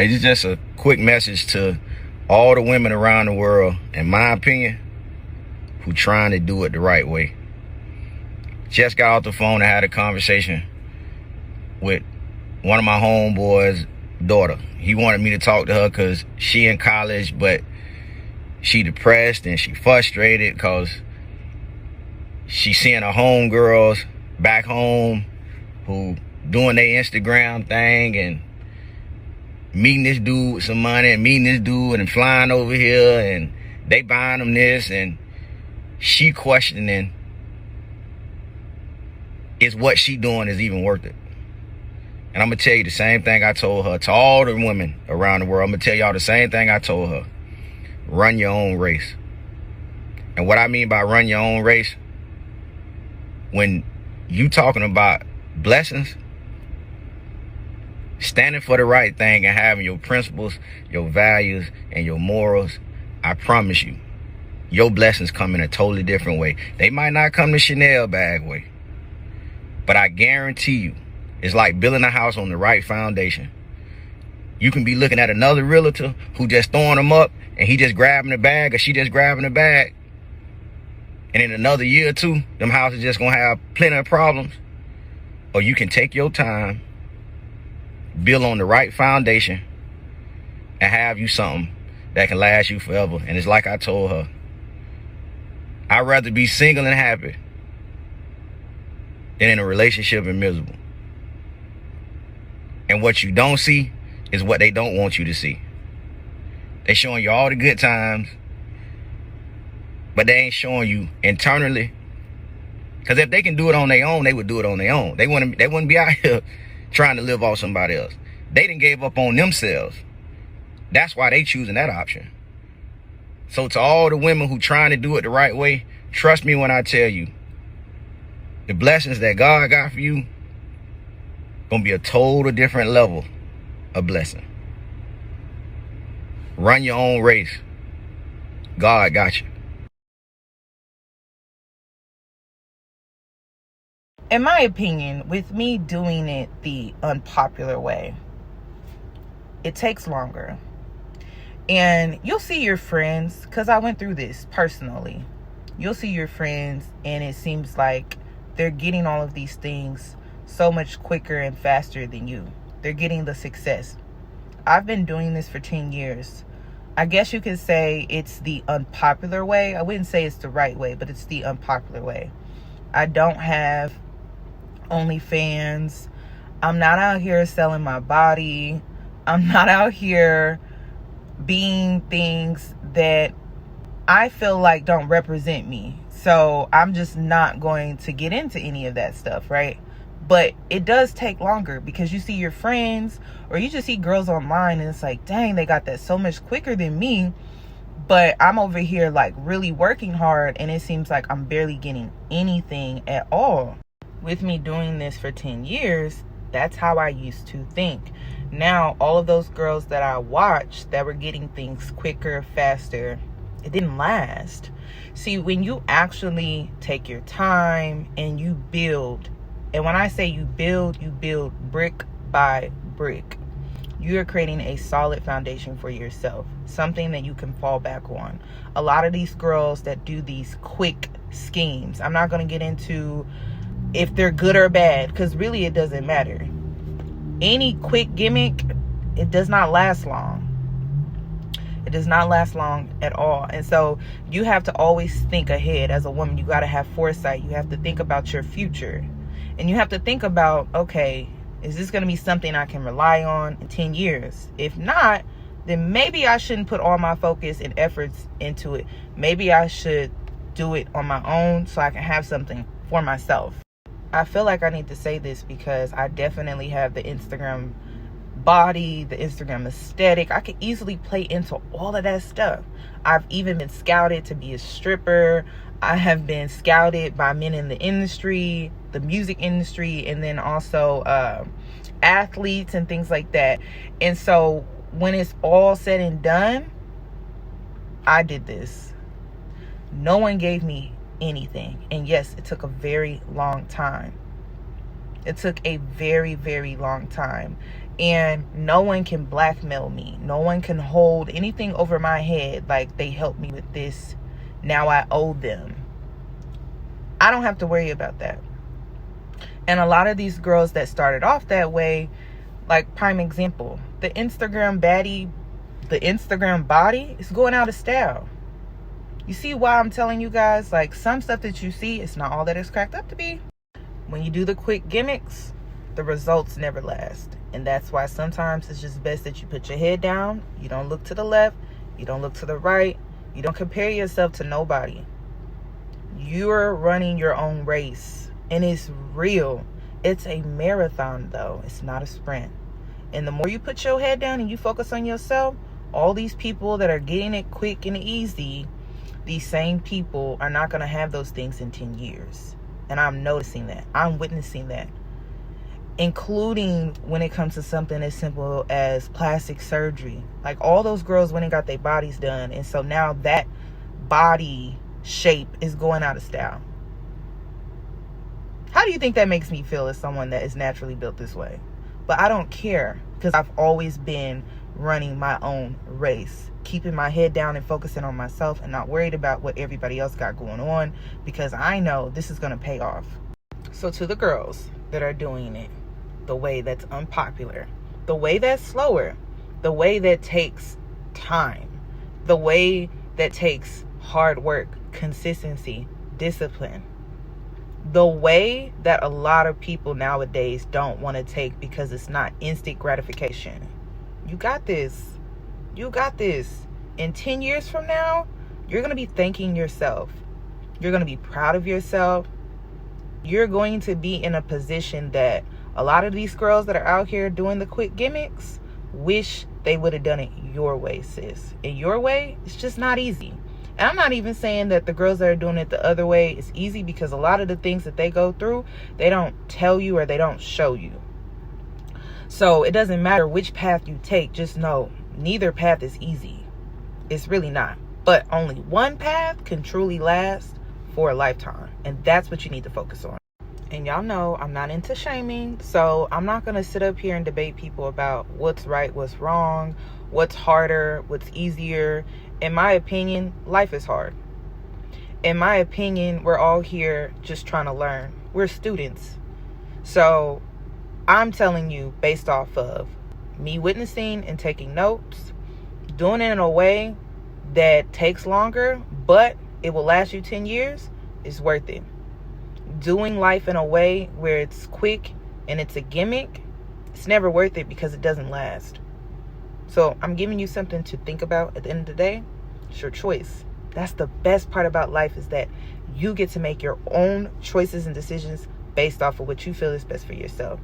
It's just a quick message to all the women around the world, in my opinion, who trying to do it the right way. Just got off the phone and had a conversation with one of my homeboys' daughter. He wanted me to talk to her because she in college, but she depressed and she frustrated because she seeing her homegirls back home who doing their Instagram thing and meeting this dude with some money and meeting this dude and flying over here and they buying them this, and she questioning is what she doing is even worth it. And I'm gonna tell you the same thing I told her. To all the women around the world, I'm gonna tell y'all the same thing I told her. Run your own race. And what I mean by run your own race, when you talking about blessings, standing for the right thing and having your principles, your values, and your morals, I promise you, your blessings come in a totally different way. They might not come the Chanel bag way, but I guarantee you, it's like building a house on the right foundation. You can be looking at another realtor who just throwing them up and he just grabbing the bag or she just grabbing the bag. And in another year or two, them houses just gonna have plenty of problems. Or you can take your time, build on the right foundation, and have you something that can last you forever. And it's like I told her, I'd rather be single and happy than in a relationship and miserable. And what you don't see is what they don't want you to see. They showing you all the good times, but they ain't showing you internally. Because if they can do it on their own, they would do it on their own. They wouldn't be out here trying to live off somebody else. They done gave up on themselves. That's why they choosing that option. So to all the women who trying to do it the right way, trust me when I tell you, the blessings that God got for you gonna be a total different level of blessing. Run your own race. God got you. In my opinion, with me doing it the unpopular way, it takes longer. And you'll see your friends, because I went through this personally. You'll see your friends and it seems like they're getting all of these things so much quicker and faster than you. They're getting the success. I've been doing this for 10 years. I guess you could say it's the unpopular way. I wouldn't say it's the right way, but it's the unpopular way. I don't have OnlyFans. I'm not out here selling my body. I'm not out here being things that I feel like don't represent me. So I'm just not going to get into any of that stuff, right? But it does take longer because you see your friends or you just see girls online and it's like, dang, they got that so much quicker than me. But I'm over here like really working hard and it seems like I'm barely getting anything at all. With me doing this for 10 years, that's how I used to think. Now, all of those girls that I watched that were getting things quicker, faster, it didn't last. See, when you actually take your time and you build, and when I say you build brick by brick. You are creating a solid foundation for yourself, something that you can fall back on. A lot of these girls that do these quick schemes, I'm not going to get into if they're good or bad, because really it doesn't matter. Any quick gimmick, it does not last long. It does not last long at all. And so you have to always think ahead. As a woman, you got to have foresight. You have to think about your future. And you have to think about, okay, is this going to be something I can rely on in 10 years? If not, then maybe I shouldn't put all my focus and efforts into it. Maybe I should do it on my own so I can have something for myself. I feel like I need to say this because I definitely have the Instagram body, the Instagram aesthetic. I could easily play into all of that stuff. I've even been scouted to be a stripper. I have been scouted by men in the industry, the music industry, and then also athletes and things like that. And so when it's all said and done, I did this. No one gave me anything. And yes, it took a very long time. It took a very, very long time. And no one can blackmail me. No one can hold anything over my head like they helped me with this. Now I owe them. I don't have to worry about that. And a lot of these girls that started off that way, like prime example, the Instagram baddie, the Instagram body is going out of style. You see why I'm telling you guys, like, some stuff that you see, it's not all that it's cracked up to be. When you do the quick gimmicks, the results never last. And that's why sometimes it's just best that you put your head down. You don't look to the left. You don't look to the right. You don't compare yourself to nobody. You're running your own race. And it's real. It's a marathon, though. It's not a sprint. And the more you put your head down and you focus on yourself, all these people that are getting it quick and easy, these same people are not going to have those things in 10 years. And I'm noticing that. I'm witnessing that. Including when it comes to something as simple as plastic surgery. Like, all those girls went and got their bodies done. And so now that body shape is going out of style. How do you think that makes me feel as someone that is naturally built this way? But I don't care, because I've always been running my own race, keeping my head down and focusing on myself and not worried about what everybody else got going on, because I know this is going to pay off. So to the girls that are doing it the way that's unpopular, the way that's slower, the way that takes time, the way that takes hard work, consistency, discipline, the way that a lot of people nowadays don't want to take because it's not instant gratification. You got this. You got this. In 10 years from now, you're going to be thanking yourself. You're going to be proud of yourself. You're going to be in a position that a lot of these girls that are out here doing the quick gimmicks wish they would have done it your way, sis. And your way, it's just not easy. And I'm not even saying that the girls that are doing it the other way is easy, because a lot of the things that they go through, they don't tell you or they don't show you. So it doesn't matter which path you take. Just know neither path is easy. It's really not. But only one path can truly last for a lifetime. And that's what you need to focus on. And y'all know I'm not into shaming. So I'm not going to sit up here and debate people about what's right, what's wrong, what's harder, what's easier. In my opinion, life is hard. In my opinion, we're all here just trying to learn. We're students. So I'm telling you, based off of me witnessing and taking notes, doing it in a way that takes longer, but it will last you 10 years, is worth it. Doing life in a way where it's quick and it's a gimmick, it's never worth it because it doesn't last. So I'm giving you something to think about at the end of the day. It's your choice. That's the best part about life, is that you get to make your own choices and decisions based off of what you feel is best for yourself.